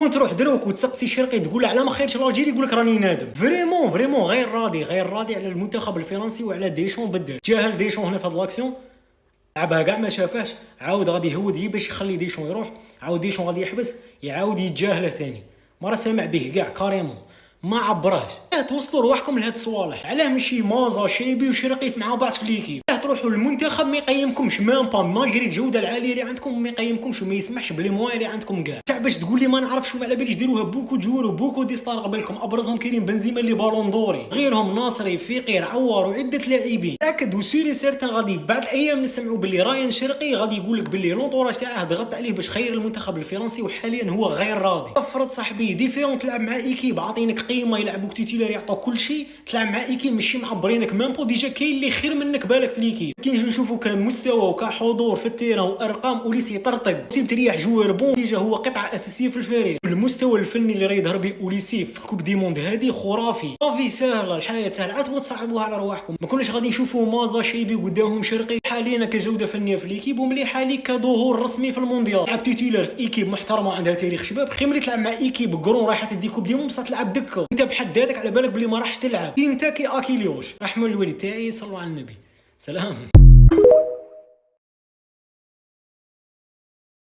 تروح دروك وتسقسي شرقي تقول له على ما خيرش الجيري يقول لك راني نادم. فريمون غير راضي على المنتخب الفرنسي وعلى ديشون بالذات. جاهل ديشون هنا في هاد لاكسيون، لعبها كاع ما شافاش، عاود غادي يهود هي باش يخلي ديشون يروح، عاود ديشون غادي يحبس، يعاود يتجاهله ثاني، ما راه سامع به كاع كاريمون، ما عبراش. توصلوا رواحكم لهاد الصوالح. علاه ماشي مازا شيبي وشرقي مع بعض في ليكيب؟ تروحوا للمنتخب ما يقيمكمش مام با مالغري الجوده العاليه اللي عندكم، ما يقيمكمش وما يسمحش بلي موان اللي عندكم كاع. تاع باش تقول لي ما نعرفش وما على باليش ديروها بوكو جوار وبوكو دي ستار قبلكم، ابرزهم كريم بنزيما اللي بالون دوري، غيرهم ناصري فقير عوار وعده لاعبين. تاكد وسيري سيرتان غادي بعد ايام نسمعوا باللي راين شرقي غادي يقول لك باللي لونطوراج تاعه ضغط عليه باش خير المنتخب الفرنسي، وحاليا هو غير راضي. افرض صاحبي ديفيرون تلعب مع ايكيب عاطينك قيمه يلعبوك تيتولار يعطوك كل شيء، تلعب مع ايكيب ماشي معبرينك مامبو، ديجا كاين اللي خير منك بالك في ليكيب. كي نجي نشوفوا كمستوى وكحضور في التيران وارقام اوليسي طرطق سيب تريح جوار بون، ديجا هو قطعه اساسيه في الفريق. المستوى الفني اللي راه يظهر به اوليسي في الكوب دي موند هذه خرافي. صافي سهله الحياه سهله، عاد تصعبوها على رواحكم. ما كناش غادي نشوفوا مازا شيبي قدامهم شرقي حاليا كجوده فنيه في ليكيب ومليحه لي كظهور رسمي في المونديال. لعب تيتولار في ايكيب محترمه عندها تاريخ شباب، خير ملي تلعب مع ايكيب كرون رايحه تدي كوب دي موند بصح تلعب دكه انت بحد ذاتك على بالك بلي ما راحش تلعب. انت كي اكيليوش رحمه الوالد تاعي، صلوا على النبي، سلام.